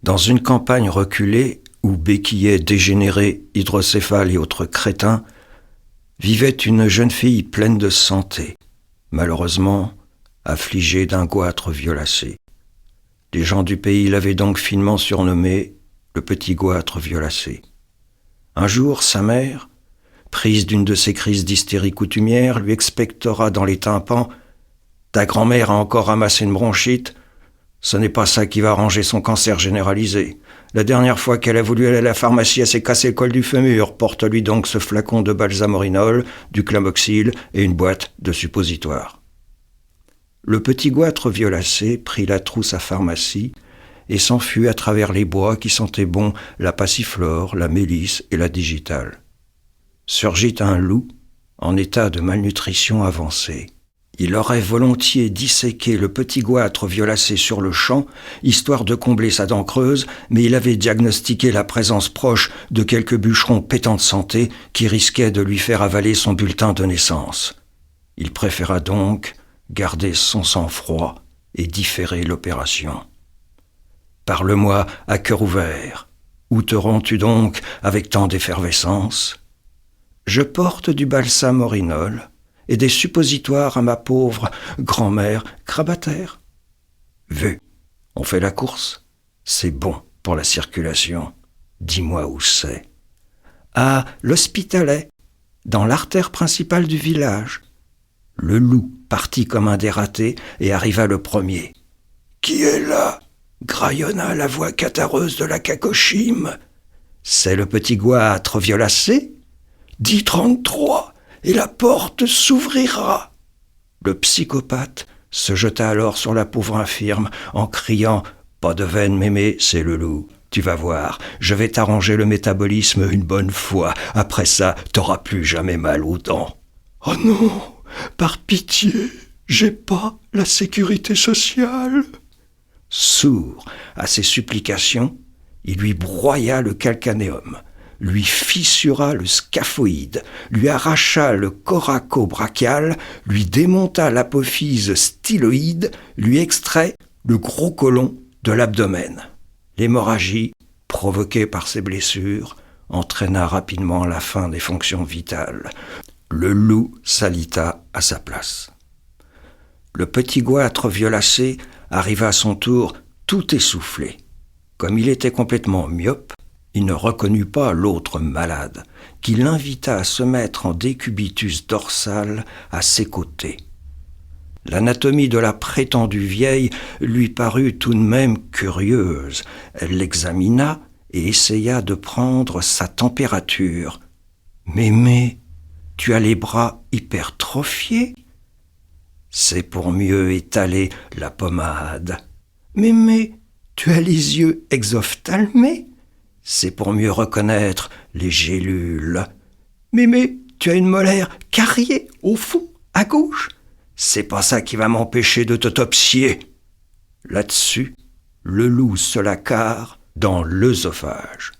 Dans une campagne reculée, où béquillaient dégénérés, hydrocéphales et autres crétins, vivait une jeune fille pleine de santé, malheureusement affligée d'un goitre violacé. Les gens du pays l'avaient donc finement surnommé le petit goitre violacé. Un jour, sa mère, prise d'une de ces crises d'hystérie coutumière, lui expectora dans les tympans « Ta grand-mère a encore ramassé une bronchite. Ce n'est pas ça qui va arranger son cancer généralisé. La dernière fois qu'elle a voulu aller à la pharmacie, elle s'est cassé le col du fémur. Porte-lui donc ce flacon de balsamorinol, du clamoxyle et une boîte de suppositoires. » Le petit goitre violacé prit la trousse à pharmacie et s'enfuit à travers les bois qui sentaient bon la passiflore, la mélisse et la digitale. Surgit un loup en état de malnutrition avancée. Il aurait volontiers disséqué le petit goitre violacé sur le champ, histoire de combler sa dent creuse, mais il avait diagnostiqué la présence proche de quelques bûcherons pétants de santé qui risquaient de lui faire avaler son bulletin de naissance. Il préféra donc garder son sang-froid et différer l'opération. « Parle-moi à cœur ouvert. Où te rends-tu donc avec tant d'effervescence ? » « Je porte du balsamorinol et des suppositoires à ma pauvre grand-mère grabataire. »« Vu, on fait la course. C'est bon pour la circulation. Dis-moi où c'est. »« À l'Hospitalet, dans l'artère principale du village. » Le loup partit comme un dératé et arriva le premier. « Qui est là ?» graillonna la voix catareuse de la cacochime. « C'est le petit goitre violacé. Dis 33 et la porte s'ouvrira. » Le psychopathe se jeta alors sur la pauvre infirme en criant « Pas de veine, mémé, c'est le loup. Tu vas voir, je vais t'arranger le métabolisme une bonne fois. Après ça, t'auras plus jamais mal aux dents. »« Oh non, par pitié, j'ai pas la sécurité sociale. » Sourd à ses supplications, il lui broya le calcanéum, lui fissura le scaphoïde, lui arracha le coraco-brachial, lui démonta l'apophyse styloïde, lui extrait le gros côlon de l'abdomen. L'hémorragie, provoquée par ces blessures, entraîna rapidement la fin des fonctions vitales. Le loup s'alita à sa place. Le petit goitre violacé arriva à son tour tout essoufflé. Comme il était complètement myope, il ne reconnut pas l'autre malade, qui l'invita à se mettre en décubitus dorsal à ses côtés. L'anatomie de la prétendue vieille lui parut tout de même curieuse. Elle l'examina et essaya de prendre sa température. « Mémé, tu as les bras hypertrophiés ? » C'est pour mieux étaler la pommade. « Mémé, tu as les yeux exophthalmés ? » C'est pour mieux reconnaître les gélules. « Mémé, tu as une molaire cariée au fond, à gauche ? C'est pas ça qui va m'empêcher de t'autopsier. » Là-dessus, le loup se la carre dans l'œsophage.